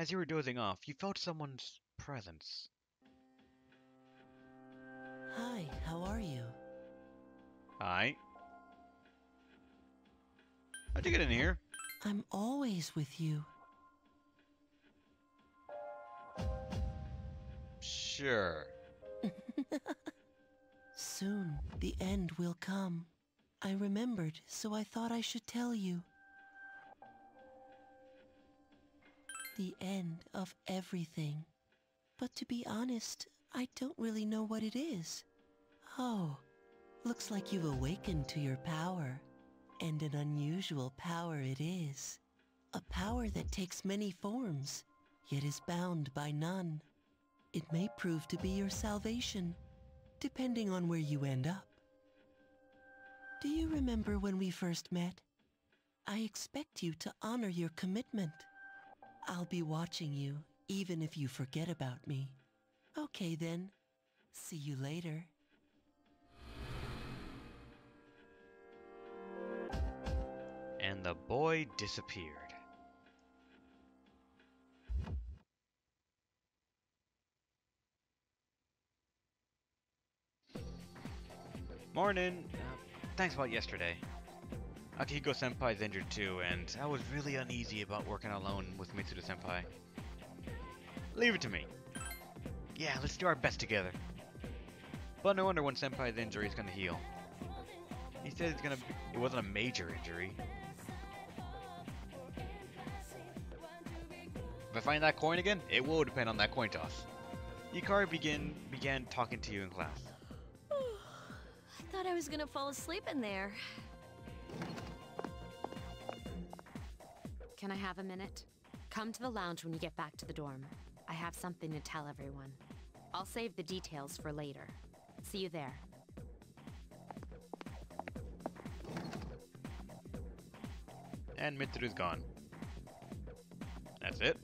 As you were dozing off, you felt someone's presence. Hi, how are you? Hi. How'd you get in here? I'm always with you. Sure. Soon, the end will come. I remembered, so I thought I should tell you. The end of everything. But to be honest, I don't really know what it is. Oh, looks like you've awakened to your power. And an unusual power it is. A power that takes many forms, yet is bound by none. It may prove to be your salvation, depending on where you end up. Do you remember when we first met? I expect you to honor your commitment. I'll be watching you, even if you forget about me. Okay then, see you later. And the boy disappeared. Morning. Thanks about yesterday. Akihiko-senpai's injured too, and I was really uneasy about working alone with Mitsudo-senpai. Leave it to me. Yeah, let's do our best together. But no wonder when Senpai's injury is gonna heal. He said it wasn't a major injury. If I find that coin again, it will depend on that coin toss. Yukari began talking to you in class. I thought I was gonna fall asleep in there. Can I have a minute? Come to the lounge when you get back to the dorm. I have something to tell everyone. I'll save the details for later. See you there. And Mitsuru's gone. That's it?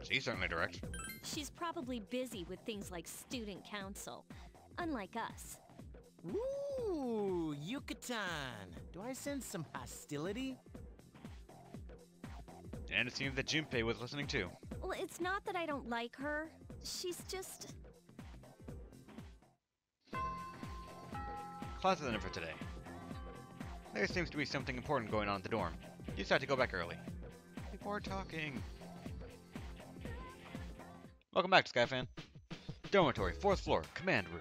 She's certainly direct. She's probably busy with things like student council, unlike us. Ooh, Yucatan! Do I sense some hostility? And it seems that Junpei was listening too. Well, it's not that I don't like her. She's just... Class is ended for today. There seems to be something important going on at the dorm. You decide to go back early. Before talking. Welcome back, Skyfan. Dormitory, 4th floor, command room.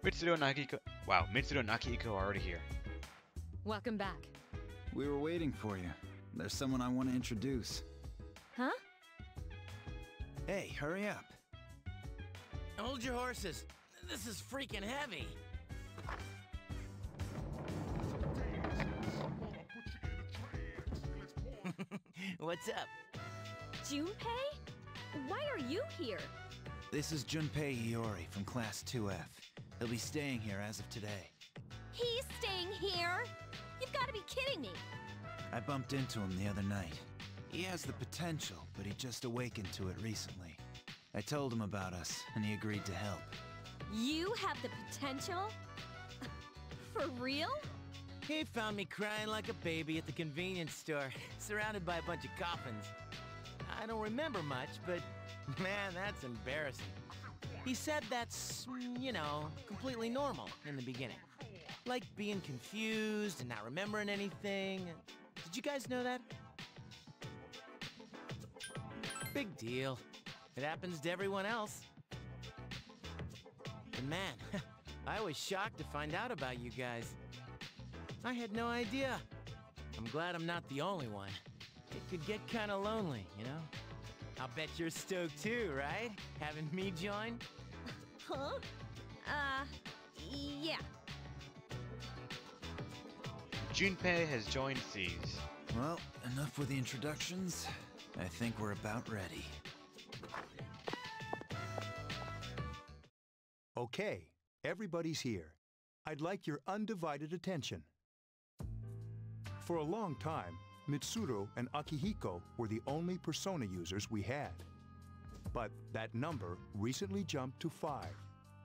Mitsudo and Akihiko. Wow, Mitsudo and Akihiko are already here. Welcome back. We were waiting for you. There's someone I want to introduce. Huh? Hey, hurry up. Hold your horses. This is freaking heavy. What's up? Junpei? Why are you here? This is Junpei Iori from Class 2F. He'll be staying here as of today. He's staying here? You've got to be kidding me. I bumped into him the other night. He has the potential, but he just awakened to it recently. I told him about us, and he agreed to help. You have the potential? For real? He found me crying like a baby at the convenience store, surrounded by a bunch of coffins. I don't remember much, but man, that's embarrassing. He said that's, you know, completely normal in the beginning. Like being confused and not remembering anything. Did you guys know that? Big deal. It happens to everyone else. And man, I was shocked to find out about you guys. I had no idea. I'm glad I'm not the only one. It could get kinda lonely, you know? I'll bet you're stoked too, right? Having me join? Huh? Yeah. Junpei has joined C's. Well, enough with the introductions. I think we're about ready. Okay, everybody's here. I'd like your undivided attention. For a long time, Mitsuru and Akihiko were the only persona users we had. But that number recently jumped to 5.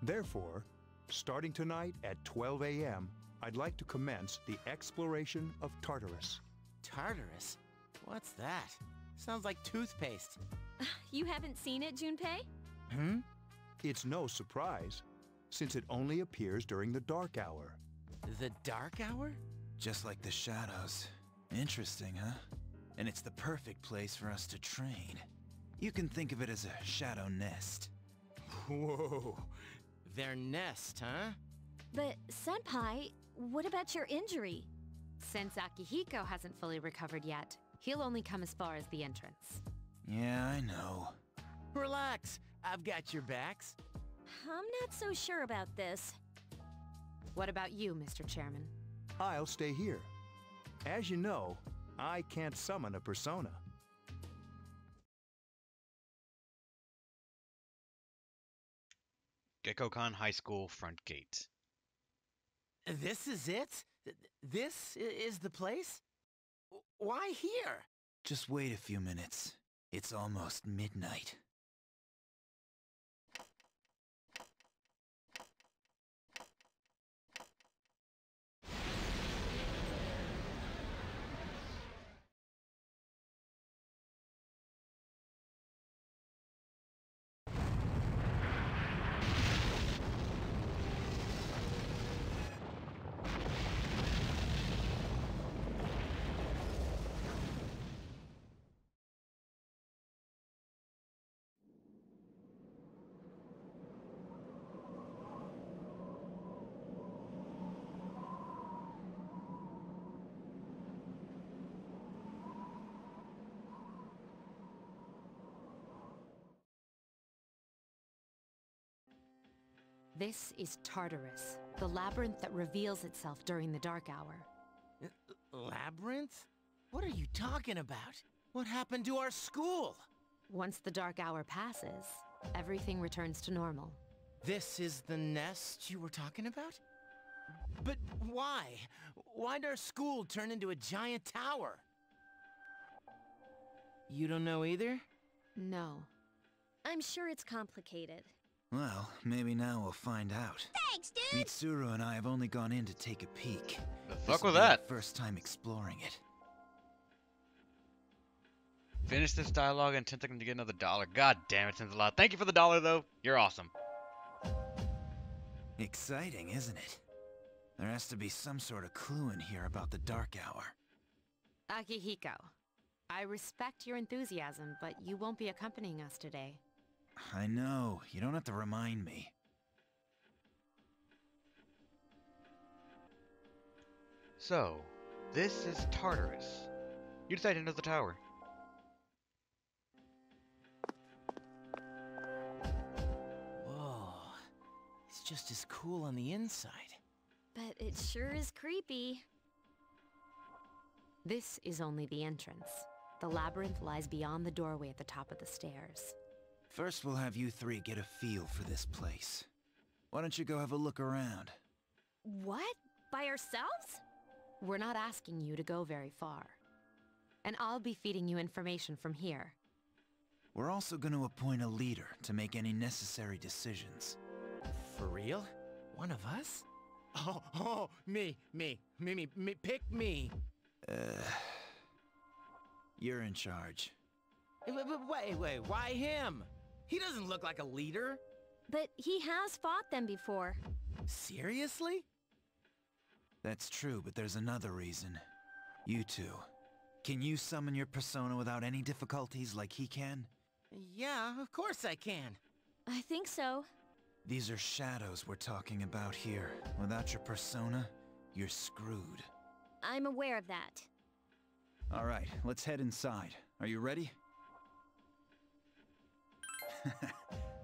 Therefore, starting tonight at 12 a.m., I'd like to commence the exploration of Tartarus. Tartarus? What's that? Sounds like toothpaste. You haven't seen it, Junpei? Hmm? It's no surprise, since it only appears during the dark hour. The dark hour? Just like the shadows. Interesting, huh? And it's the perfect place for us to train. You can think of it as a shadow nest. Whoa. Their nest, huh? But, Senpai, what about your injury? Since Akihiko hasn't fully recovered yet, he'll only come as far as the entrance. Yeah, I know. Relax. I've got your backs. I'm not so sure about this. What about you, Mr. Chairman? I'll stay here. As you know, I can't summon a persona. Gekkokan High School front gate. This is it? This is the place? Why here? Just wait a few minutes. It's almost midnight. This is Tartarus, the labyrinth that reveals itself during the dark hour. Labyrinth? What are you talking about? What happened to our school? Once the dark hour passes, everything returns to normal. This is the nest you were talking about? But why? Why'd our school turn into a giant tower? You don't know either? No. I'm sure it's complicated. Well, maybe now we'll find out. Thanks, dude! Mitsuru and I have only gone in to take a peek. The This fuck will was be our that? first time exploring it. Finish this dialogue and 10 seconds to get another $1. God damn it, seems a lot. Thank you for the $1 though. You're awesome. Exciting, isn't it? There has to be some sort of clue in here about the dark hour. Akihiko, I respect your enthusiasm, but you won't be accompanying us today. I know, you don't have to remind me. So, this is Tartarus. You decided to enter the tower. Whoa. It's just as cool on the inside. But it sure is creepy. This is only the entrance. The labyrinth lies beyond the doorway at the top of the stairs. First, we'll have you three get a feel for this place. Why don't you go have a look around? What? By ourselves? We're not asking you to go very far. And I'll be feeding you information from here. We're also going to appoint a leader to make any necessary decisions. For real? One of us? Oh, me, pick me. You're in charge. Wait, why him? He doesn't look like a leader. But he has fought them before. Seriously? That's true, but there's another reason. You two. Can you summon your persona without any difficulties like he can? Yeah, of course I can. I think so. These are shadows we're talking about here. Without your persona, you're screwed. I'm aware of that. Alright, let's head inside. Are you ready?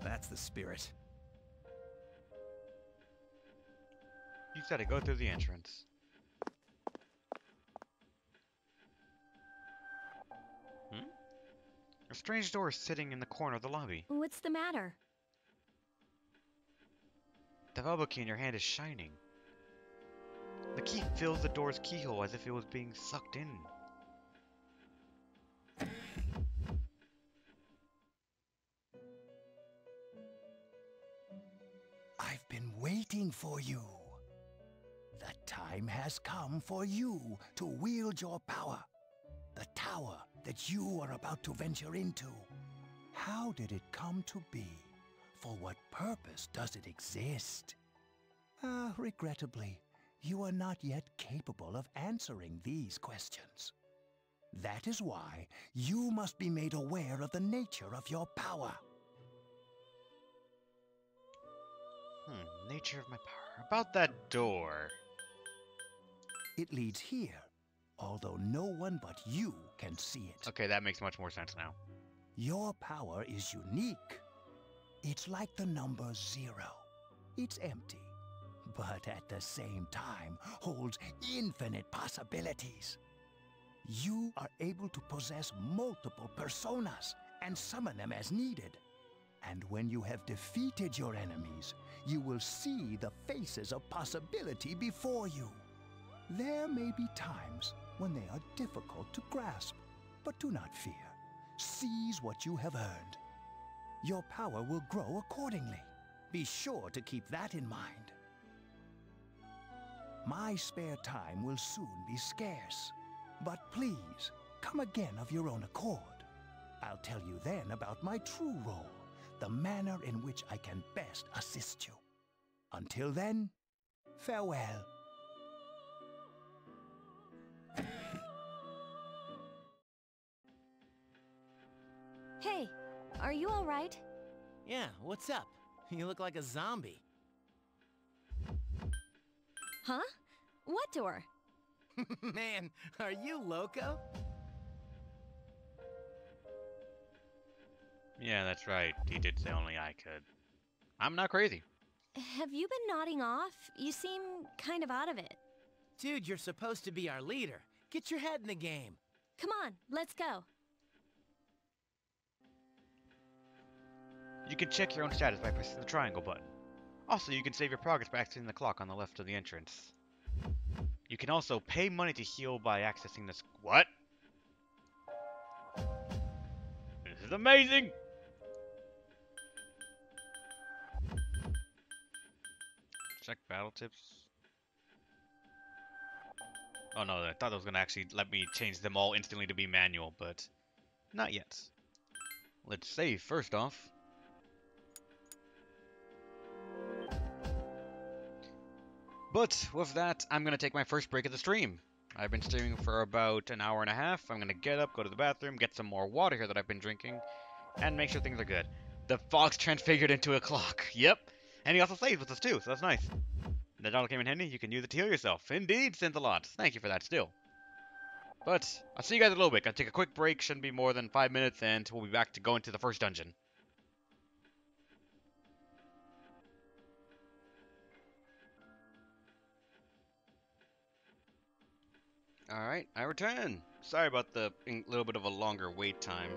That's the spirit. You just gotta go through the entrance. A strange door is sitting in the corner of the lobby. What's the matter? The bubble key in your hand is shining. The key fills the door's keyhole as if it was being sucked in. I've been waiting for you. The time has come for you to wield your power. The tower that you are about to venture into? How did it come to be? For what purpose does it exist? Regrettably, you are not yet capable of answering these questions. That is why you must be made aware of the nature of your power. Nature of my power. About that door. It leads here, although no one but you can see it. Okay, that makes much more sense now. Your power is unique. It's like the number 0. It's empty, but at the same time holds infinite possibilities. You are able to possess multiple personas and summon them as needed. And when you have defeated your enemies, you will see the faces of possibility before you. There may be times when they are difficult to grasp, but do not fear. Seize what you have earned. Your power will grow accordingly. Be sure to keep that in mind. My spare time will soon be scarce, but please, come again of your own accord. I'll tell you then about my true role, the manner in which I can best assist you. Until then, farewell. Hey, are you all right? Yeah, what's up? You look like a zombie. Huh? What door? Man, are you loco? Yeah, that's right. He did say only I could. I'm not crazy. Have you been nodding off? You seem kind of out of it. Dude, you're supposed to be our leader. Get your head in the game. Come on, let's go. You can check your own status by pressing the triangle button. Also, you can save your progress by accessing the clock on the left of the entrance. You can also pay money to heal by accessing this. What? This is amazing! Check battle tips. Oh no, I thought it was gonna actually let me change them all instantly to be manual, but not yet. Let's save first off. But with that, I'm gonna take my first break of the stream. I've been streaming for about an hour and a half. I'm gonna get up, go to the bathroom, get some more water here that I've been drinking, and make sure things are good. The fox transfigured into a clock. Yep. And he also saves with us too, so that's nice. The dollar came in handy. You can use it to heal yourself. Indeed, sends a lot. Thank you for that still. But I'll see you guys in a little bit. Gonna take a quick break. Shouldn't be more than 5 minutes, and we'll be back to go into the first dungeon. Alright, I return. Sorry about the little bit of a longer wait time.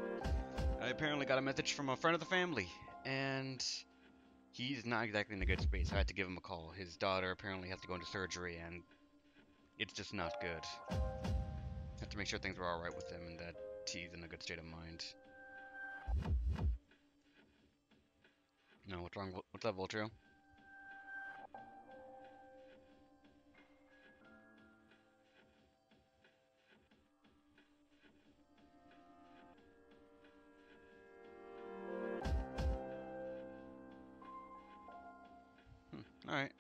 I apparently got a message from a friend of the family, and he's not exactly in a good space. I had to give him a call. His daughter apparently has to go into surgery, and it's just not good. I have to make sure things are alright with him and that he's in a good state of mind. No, what's wrong? What's up, Voltro? Alright.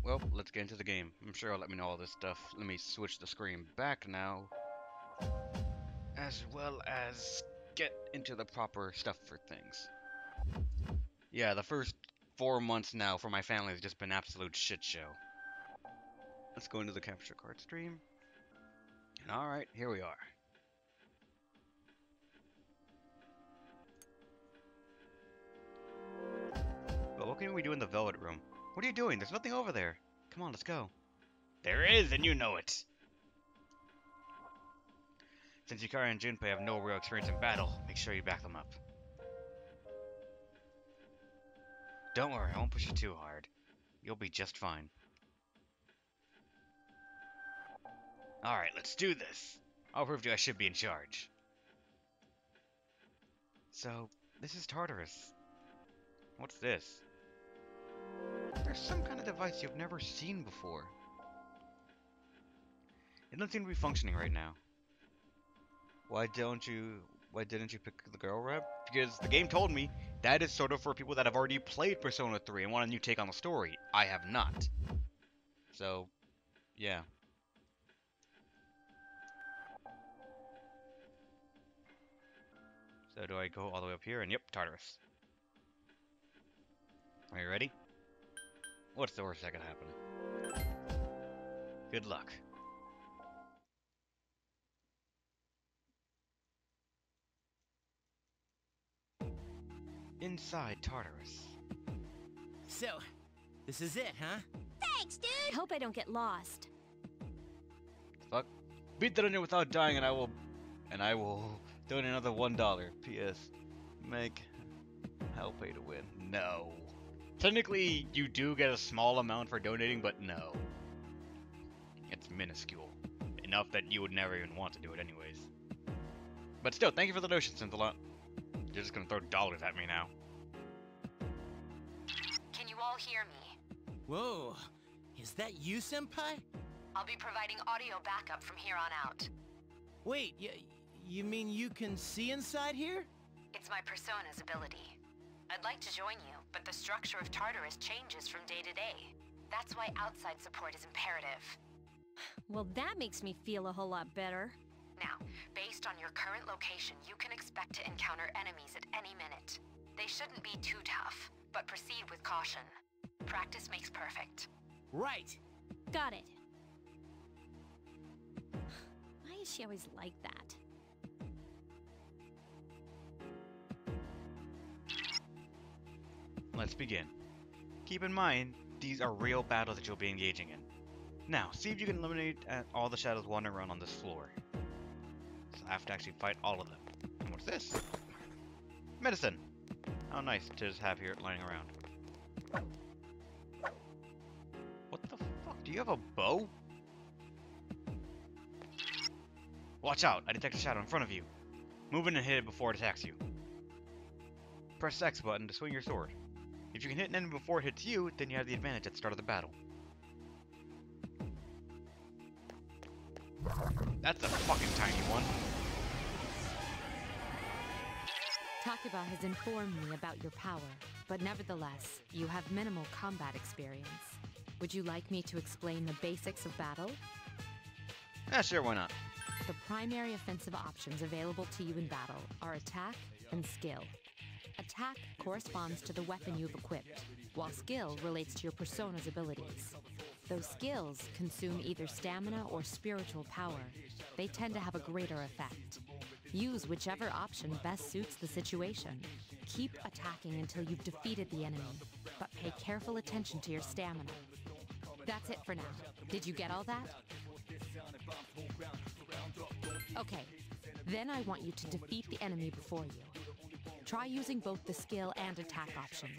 Well, let's get into the game. I'm sure it'll let me know all this stuff. Let me switch the screen back now. As well as get into the proper stuff for things. Yeah, the first 4 months now for my family has just been absolute shit show. Let's go into the capture card stream. And alright, here we are. But what can we do in the Velvet Room? What are you doing? There's nothing over there. Come on, let's go. There is, and you know it. Since Yukari and Junpei have no real experience in battle, make sure you back them up. Don't worry, I won't push you too hard. You'll be just fine. Alright, let's do this. I'll prove to you I should be in charge. So, this is Tartarus. What's this? There's some kind of device you've never seen before. It doesn't seem to be functioning right now. Why didn't you pick the girl rep? Because the game told me that is sort of for people that have already played Persona 3 and want a new take on the story. I have not. So, yeah. So do I go all the way up here? And yep, Tartarus. Are you ready? What's the worst that could happen? Good luck. Inside Tartarus. So, this is it, huh? Thanks, dude! I hope I don't get lost. Fuck. Beat the dungeon without dying and I will donate another $1. P.S. Meg, I'll pay to win. No. Technically, you do get a small amount for donating, but no. It's minuscule. Enough that you would never even want to do it anyways. But still, thank you for the donation, Synthalot. You're just gonna throw dollars at me now. Can you all hear me? Whoa, is that you, Senpai? I'll be providing audio backup from here on out. Wait, you mean you can see inside here? It's my Persona's ability. I'd like to join you, but the structure of Tartarus changes from day to day. That's why outside support is imperative. Well, that makes me feel a whole lot better. Now, based on your current location, you can expect to encounter enemies at any minute. They shouldn't be too tough, but proceed with caution. Practice makes perfect. Right. Got it. Why is she always like that? Let's begin. Keep in mind, these are real battles that you'll be engaging in. Now, see if you can eliminate all the shadows wandering around on this floor. So I have to actually fight all of them. And what's this? Medicine! How nice to just have here lying around. What the fuck? Do you have a bow? Watch out! I detect a shadow in front of you. Move in and hit it before it attacks you. Press X button to swing your sword. If you can hit an enemy before it hits you, then you have the advantage at the start of the battle. That's a fucking tiny one. Takeba has informed me about your power, but nevertheless, you have minimal combat experience. Would you like me to explain the basics of battle? Yeah, sure, why not? The primary offensive options available to you in battle are attack and skill. Attack corresponds to the weapon you've equipped, while skill relates to your persona's abilities. Those skills consume either stamina or spiritual power. They tend to have a greater effect. Use whichever option best suits the situation. Keep attacking until you've defeated the enemy, but pay careful attention to your stamina. That's it for now. Did you get all that? Okay, then I want you to defeat the enemy before you. Try using both the skill and attack options.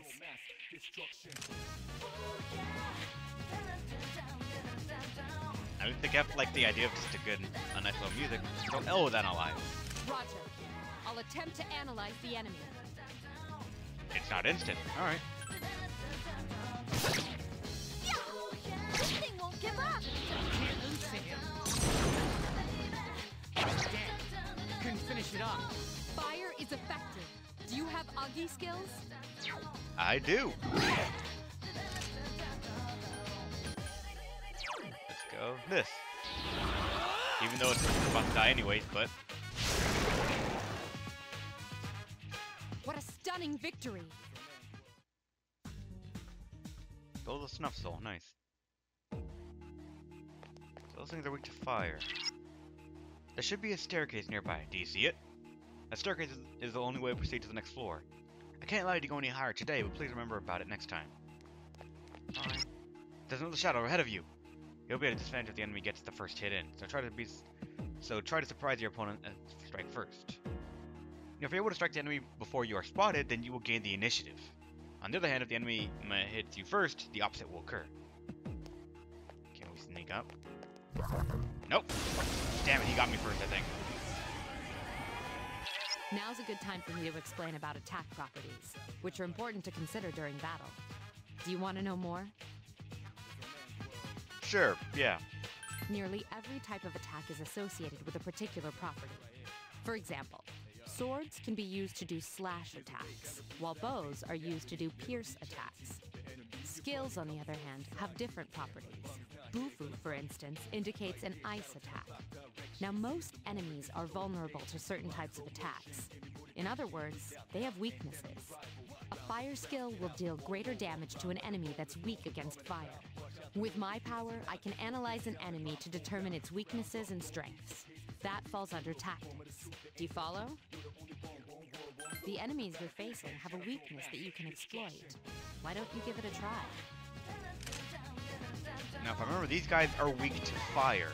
I don't think I like the idea of just a nice little music. Oh, then alive. Roger. I'll attempt to analyze the enemy. It's not instant. Alright. This thing won't give up! Can't lose to him. Damn, couldn't finish it off. Fire is effective. Do you have Agi skills? I do. Let's go this. Even though it's about to die anyways, but... What a stunning victory! Gold of Snuff Soul, nice. So those things are weak to fire. There should be a staircase nearby. Do you see it? That staircase is the only way to proceed to the next floor. I can't allow you to go any higher today, but please remember about it next time. Alright. There's another shadow ahead of you. You'll be at a disadvantage if the enemy gets the first hit in. So try to surprise your opponent and strike first. Now, if you're able to strike the enemy before you are spotted, then you will gain the initiative. On the other hand, if the enemy hits you first, the opposite will occur. Can we sneak up? Nope. Damn it, he got me first, I think. Now's a good time for me to explain about attack properties, which are important to consider during battle. Do you want to know more? Sure, yeah. Nearly every type of attack is associated with a particular property. For example, swords can be used to do slash attacks, while bows are used to do pierce attacks. Skills, on the other hand, have different properties. Bufu, for instance, indicates an ice attack. Now, most enemies are vulnerable to certain types of attacks. In other words, they have weaknesses. A fire skill will deal greater damage to an enemy that's weak against fire. With my power, I can analyze an enemy to determine its weaknesses and strengths. That falls under tactics. Do you follow? The enemies you're facing have a weakness that you can exploit. Why don't you give it a try? Now, if I remember, these guys are weak to fire.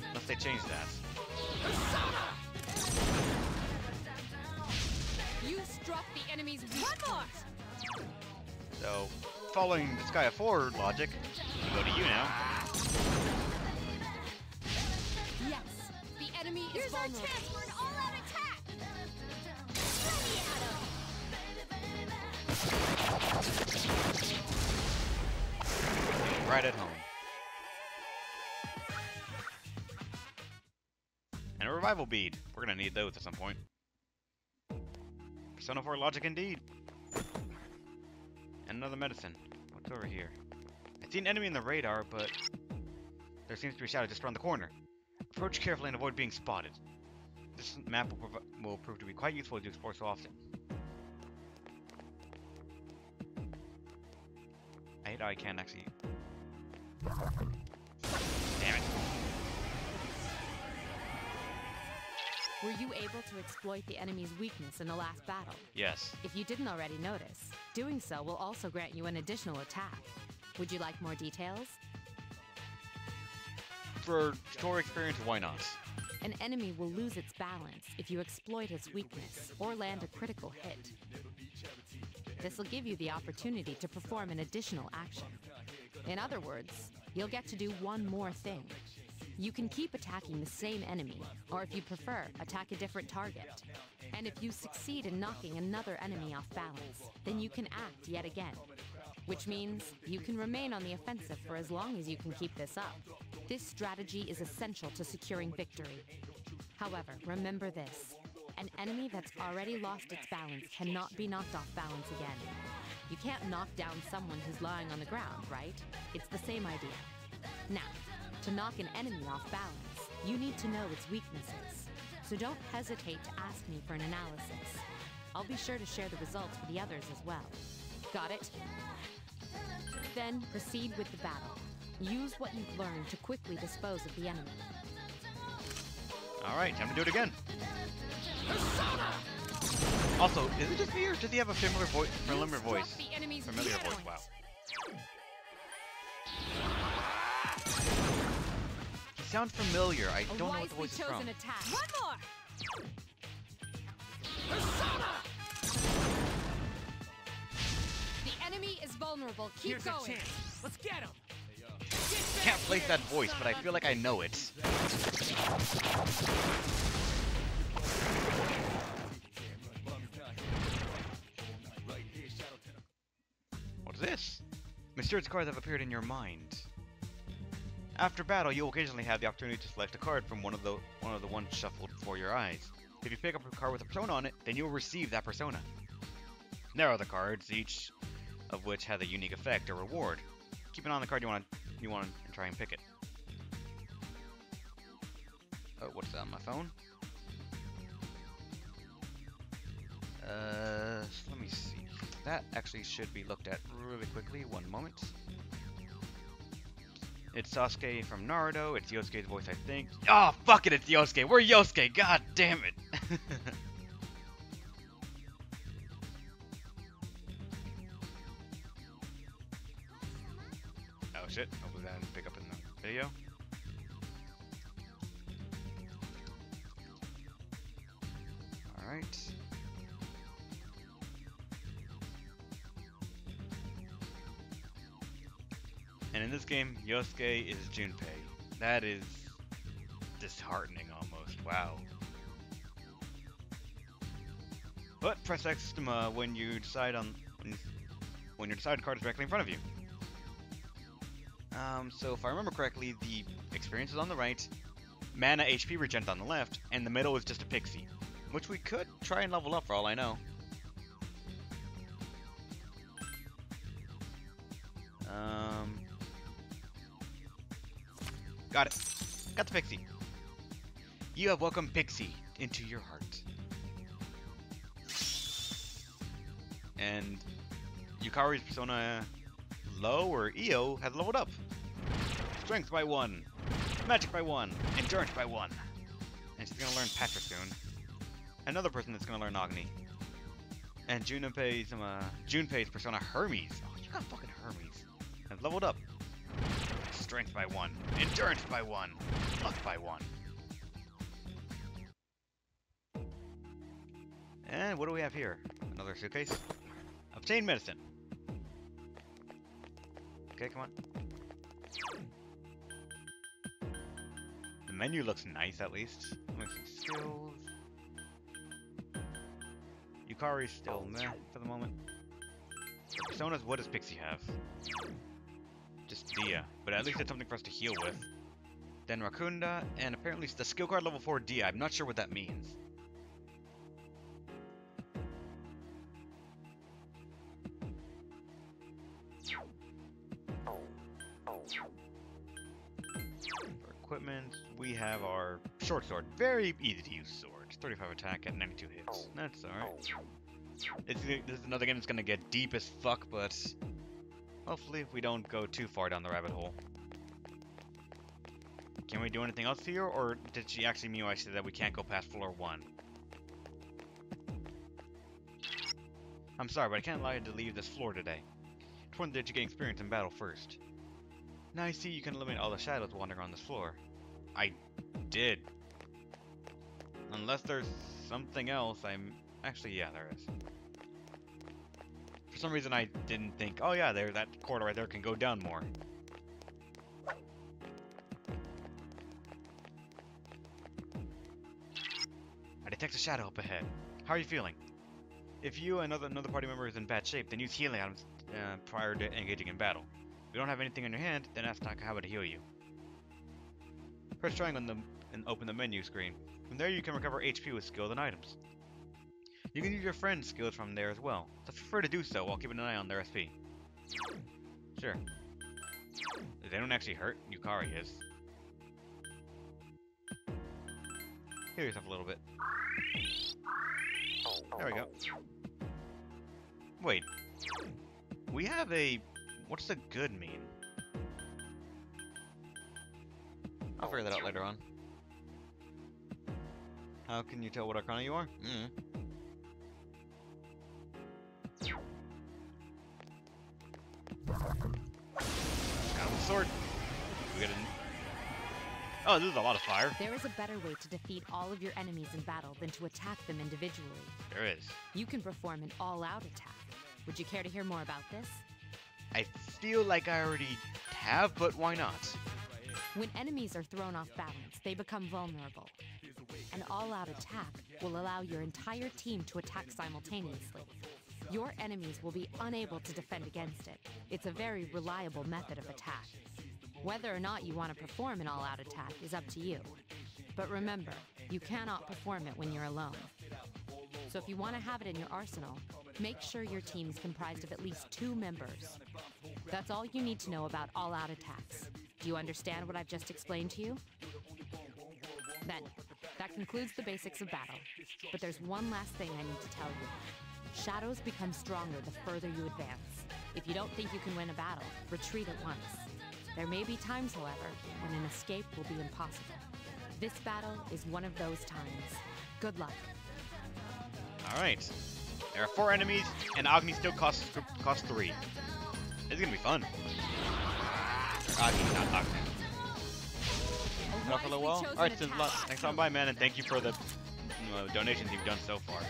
Unless they change that. You struck the enemy's weak point. So, following the Sky of 4 logic, we go to you now. Yes, the enemy is Here's our vulnerable. chance for an all-out attack! Right at home. And a revival bead. We're gonna need those at some point. Persona 4 logic indeed. And another medicine. What's over here? I see an enemy in the radar, but there seems to be a shadow just around the corner. Approach carefully and avoid being spotted. This map will prove to be quite useful as you explore so often. I hate how I can't actually... Damn it. Were you able to exploit the enemy's weakness in the last battle? Yes. If you didn't already notice, doing so will also grant you an additional attack. Would you like more details? For story experience, why not? An enemy will lose its balance if you exploit its weakness or land a critical hit. This will give you the opportunity to perform an additional action. In other words, you'll get to do one more thing. You can keep attacking the same enemy, or if you prefer, attack a different target. And if you succeed in knocking another enemy off balance, then you can act yet again. Which means you can remain on the offensive for as long as you can keep this up. This strategy is essential to securing victory. However, remember this. An enemy that's already lost its balance cannot be knocked off balance again. You can't knock down someone who's lying on the ground, right? It's the same idea. Now, to knock an enemy off balance, you need to know its weaknesses. So don't hesitate to ask me for an analysis. I'll be sure to share the results with the others as well. Got it? Then proceed with the battle. Use what you've learned to quickly dispose of the enemy. Alright, time to do it again. Also, is it just me or does he have a familiar voice? Familiar voice. Wow. He sounds familiar. I don't know what the voice is from. Attack. One more! The enemy is vulnerable. Keep Here's going. a chance. Let's get him. Can't place that voice, but I feel like I know it. What is this? Mysterious cards have appeared in your mind. After battle, you'll occasionally have the opportunity to select a card from one of the ones shuffled before your eyes. If you pick up a card with a persona on it, then you'll receive that persona. There are the cards, each of which has a unique effect or reward. Keep an eye on the card you want to try and pick it. Oh, what's that on my phone? Let me see. That actually should be looked at really quickly. One moment. It's Sasuke from Naruto. It's Yosuke's voice, I think. Oh, fuck it, it's Yosuke. We're Yosuke. God damn it. Oh shit. Hopefully that didn't pick up in the video. Alright. And in this game, Yosuke is Junpei. That is disheartening almost. Wow. But press X when you decide when your decided card is directly in front of you. So if I remember correctly, the experience is on the right, mana HP regen on the left, and the middle is just a pixie, which we could try and level up for all I know. Got it. Got the pixie. You have welcomed Pixie into your heart. And Yukari's persona low or EO has leveled up. Strength by 1, magic by 1, endurance by 1. And she's gonna learn Patra soon. Another person that's gonna learn Agni. And Junpei's persona Hermes. Oh, you got fucking Hermes. Has leveled up. Strength by 1, endurance by 1, luck by 1. And what do we have here? Another suitcase. Obtain medicine. Okay, come on. The menu looks nice, at least. With some skills. Yukari's still meh for the moment. For personas, what does Pixie have? Just Dia, but at least it's something for us to heal with. Then Rakunda, and apparently the skill card level 4 Dia. I'm not sure what that means. For equipment, we have our short sword. Very easy to use sword. 35 attack at 92 hits. That's alright. This is another game that's gonna get deep as fuck, but hopefully we don't go too far down the rabbit hole. Can we do anything else here, or did she actually mean I said that we can't go past floor 1? I'm sorry, but I can't allow you to leave this floor today. It's one that you get experience in battle first. Now I see you can eliminate all the shadows wandering on this floor. I did. Unless there's something else, actually, yeah, there is. For some reason I didn't think, oh yeah, that corridor right there can go down more. I detect a shadow up ahead. How are you feeling? If you and another party member is in bad shape, then use healing items prior to engaging in battle. If you don't have anything in your hand, then ask Nakahaba to heal you. Press triangle and open the menu screen. From there you can recover HP with skills and items. You can use your friend's skills from there as well, so feel free to do so while keeping an eye on their SP. Sure. Is anyone actually hurt? Yukari is. Heal yourself a little bit. There we go. Wait. We have a... What's the good mean? I'll figure that out later on. How can you tell what arcana you are? Got the sword. We got oh, this is a lot of fire. There is a better way to defeat all of your enemies in battle than to attack them individually. There is. You can perform an all-out attack. Would you care to hear more about this? I feel like I already have, but why not? When enemies are thrown off balance, they become vulnerable. An all-out attack will allow your entire team to attack simultaneously. Your enemies will be unable to defend against it. It's a very reliable method of attack. Whether or not you want to perform an all-out attack is up to you. But remember, you cannot perform it when you're alone. So if you want to have it in your arsenal, make sure your team is comprised of at least 2 members. That's all you need to know about all-out attacks. Do you understand what I've just explained to you? Then, that concludes the basics of battle. But there's one last thing I need to tell you. Shadows become stronger the further you advance. If you don't think you can win a battle, retreat at once. There may be times, however, when an escape will be impossible. This battle is one of those times. Good luck. Alright. There are 4 enemies, and Agni still costs 3. This is gonna be fun. Agni, not Agni. For a little while. Alright, so thanks on by, man, and thank you for the donations you've done so far.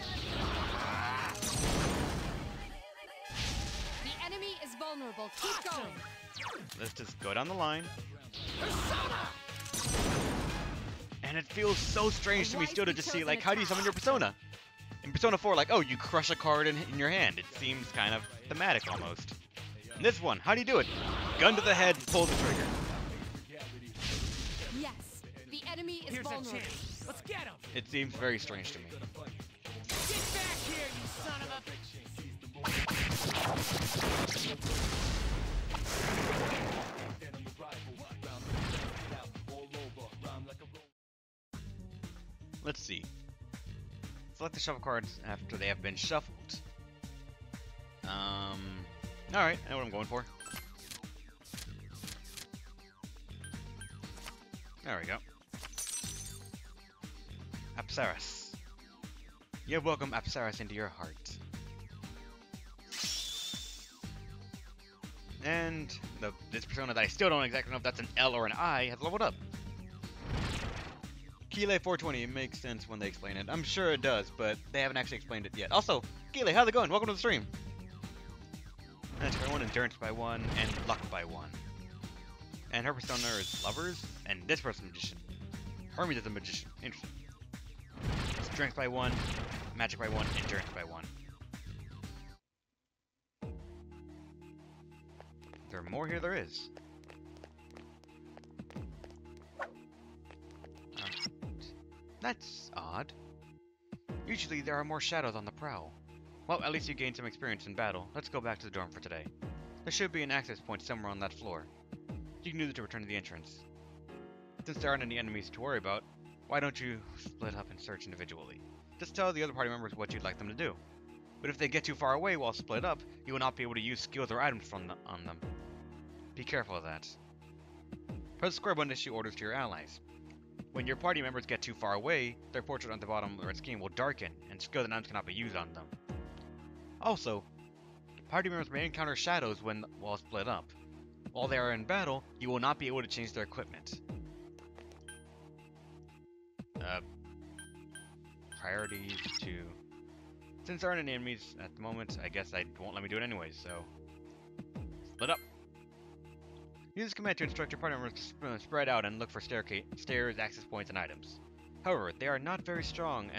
The enemy is vulnerable. Keep going. Let's just go down the line. And it feels so strange to me still to just see, like, how do you summon your persona? In Persona 4, like, oh, you crush a card in your hand. It seems kind of thematic almost. In this one, how do you do it? Gun to the head, pull the trigger. Yes, the enemy Here's our chance. Let's get him. It seems very strange to me. Get back here, you son of a... Let's see. Select the shuffle cards after they have been shuffled. Alright, I know what I'm going for. There we go. Apsaras. You have welcomed Apsaras into your heart. And this persona that I still don't exactly know if that's an L or an I has leveled up. Kile 420, it makes sense when they explain it. I'm sure it does, but they haven't actually explained it yet. Also, Kile, how's it going? Welcome to the stream. That's by 1, endurance by 1, and luck by 1. And her persona is lovers, and this person's magician. Hermes is a magician. Interesting. Strength by 1, magic by 1, endurance by 1. Is there more here? There is. That's odd. Usually there are more shadows on the prowl. Well, at least you gained some experience in battle. Let's go back to the dorm for today. There should be an access point somewhere on that floor. You can use it to return to the entrance. Since there aren't any enemies to worry about, why don't you split up and search individually? Just tell the other party members what you'd like them to do. But if they get too far away while split up, you will not be able to use skills or items on them. Be careful of that. Press square button to issue orders to your allies. When your party members get too far away, their portrait on the bottom of their screen will darken, and skills and items cannot be used on them. Also, party members may encounter shadows while split up. While they are in battle, you will not be able to change their equipment. Priorities to... Since there aren't any enemies at the moment, I guess it won't let me do it anyways, so... Split up! Use this command to instruct your party members to spread out and look for stairs, access points, and items. However, they are not very strong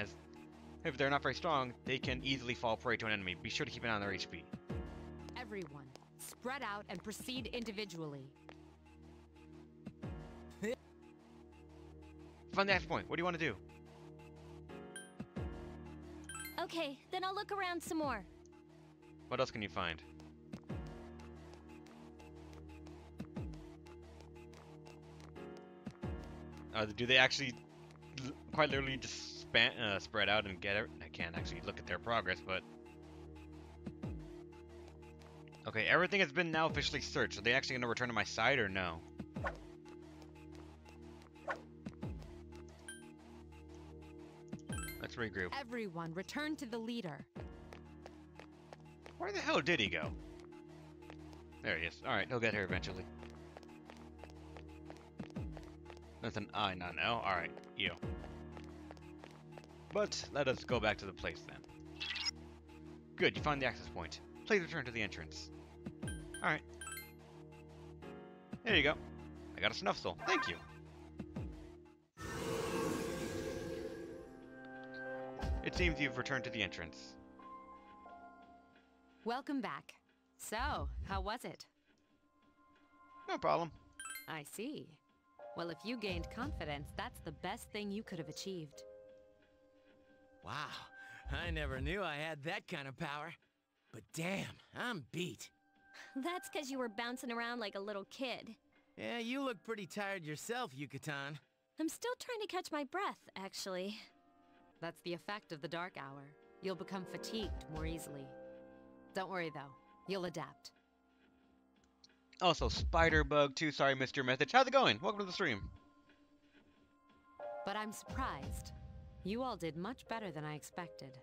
if they're not very strong, they can easily fall prey to an enemy. Be sure to keep an eye on their HP. Everyone, spread out and proceed individually. Find the access point. What do you want to do? Okay, then I'll look around some more. What else can you find? Do they actually quite literally just spread out and get it? I can't actually look at their progress, but... Okay, everything has been now officially searched. Are they actually going to return to my side or no? Let's regroup. Everyone, return to the leader. Where the hell did he go? There he is. Alright, he'll get here eventually. That's an I, not an L. Alright, you. But let us go back to the place then. Good, you found the access point. Please return to the entrance. Alright. There you go. I got a snuff soul. Thank you. It seems you've returned to the entrance. Welcome back. So, how was it? No problem. I see. Well, if you gained confidence, that's the best thing you could have achieved. Wow, I never knew I had that kind of power. But damn, I'm beat. That's because you were bouncing around like a little kid. Yeah, you look pretty tired yourself, Yucatan. I'm still trying to catch my breath, actually. That's the effect of the dark hour. You'll become fatigued more easily. Don't worry, though. You'll adapt. Also, Spiderbug too. Sorry, missed your message. How's it going? Welcome to the stream. But I'm surprised. You all did much better than I expected.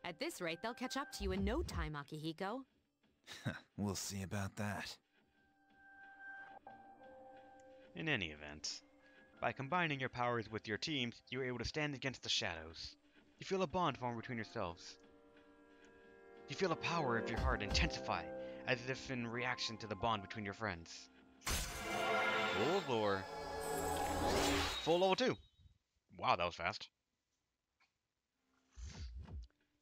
At this rate, they'll catch up to you in no time, Akihiko. We'll see about that. In any event, by combining your powers with your teams, you are able to stand against the shadows. You feel a bond form between yourselves. You feel the power of your heart intensify, as if in reaction to the bond between your friends. Full lore. Full level 2. Wow, that was fast.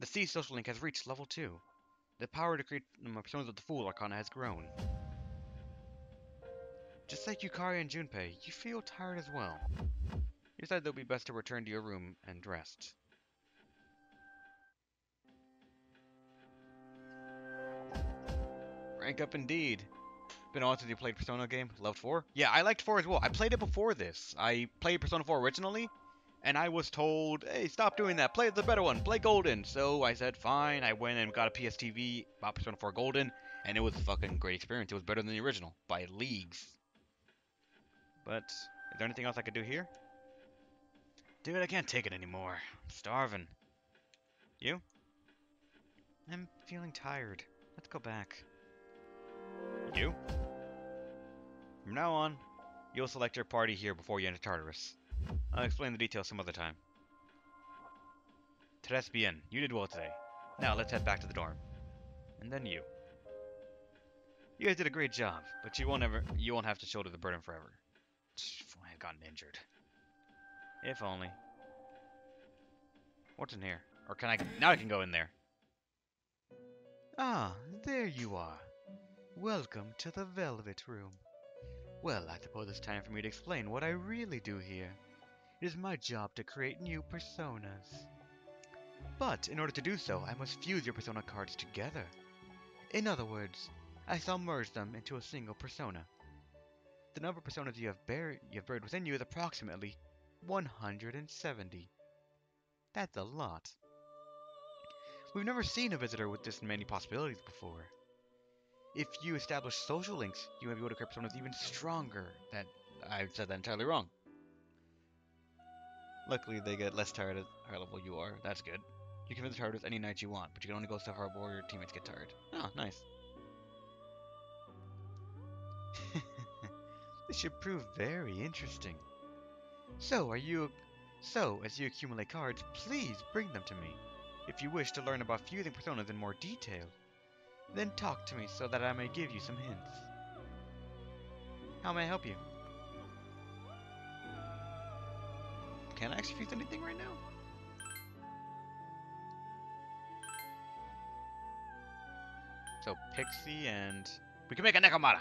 The C social link has reached level 2. The power to create personas of the Fool Arcana has grown. Just like Yukari and Junpei, you feel tired as well. decided it would be best to return to your room and rest. Rank up indeed. Been a while since you played Persona game. Loved 4? Yeah, I liked 4 as well. I played it before this. I played Persona 4 originally, and I was told, hey, stop doing that. Play the better one. Play Golden. So I said, fine. I went and got a PSTV, bought Persona 4 Golden, and it was a fucking great experience. It was better than the original by leagues. But is there anything else I could do here? Dude, I can't take it anymore. I'm starving. You? I'm feeling tired. Let's go back. You? From now on, you'll select your party here before you enter Tartarus. I'll explain the details some other time. Tres bien. You did well today. Now let's head back to the dorm. And then you. You guys did a great job, but you won't have to shoulder the burden forever. If I had gotten injured. If only. What's in here? Or can I... Now I can go in there. Ah, there you are. Welcome to the Velvet Room. Well, I suppose it's time for me to explain what I really do here. It is my job to create new personas. But in order to do so, I must fuse your persona cards together. In other words, I shall merge them into a single persona. The number of personas you have buried within you is approximately 170. That's a lot. We've never seen a visitor with this many possibilities before. If you establish social links, you may be able to create personas even stronger. I said that entirely wrong. Luckily, they get less tired at higher level you are. That's good. You can visit Tartarus any night you want, but you can only go so far before your teammates get tired. Oh, nice. This should prove very interesting. So, as you accumulate cards, please bring them to me. If you wish to learn about fusing personas in more detail, then talk to me so that I may give you some hints. How may I help you? Can I actually fuse anything right now? So, Pixie and... We can make a Nekomata!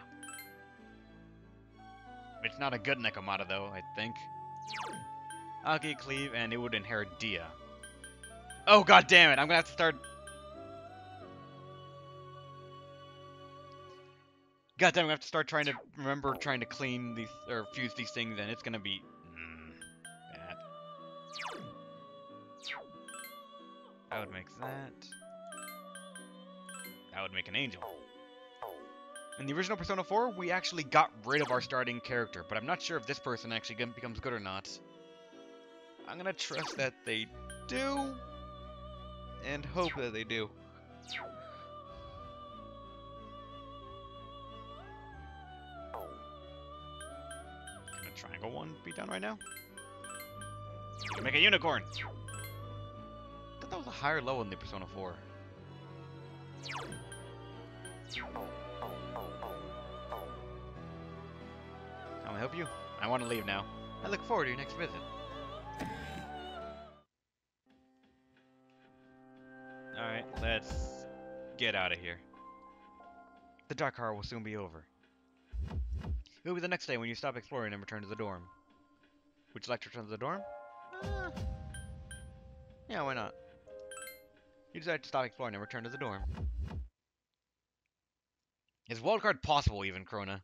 It's not a good Nekomata, though, I think. Aki, Cleave, and it would inherit Dia. Oh, god damn it! I'm gonna have to start... God damn, I'm gonna have to start trying to clean these, or fuse these things, and it's gonna be... bad. That would make that. That would make an angel. In the original Persona 4, we actually got rid of our starting character, but I'm not sure if this person actually becomes good or not. I'm gonna trust that they do, and hope that they do. Can a triangle one be done right now? We can make a unicorn! I thought that was a higher level in the Persona 4. Can I help you? I want to leave now. I look forward to your next visit. Alright, let's get out of here. The dark hour will soon be over. It will be the next day when you stop exploring and return to the dorm. Would you like to return to the dorm? Yeah, why not? You decide to stop exploring and return to the dorm. Is wildcard possible even, Krona?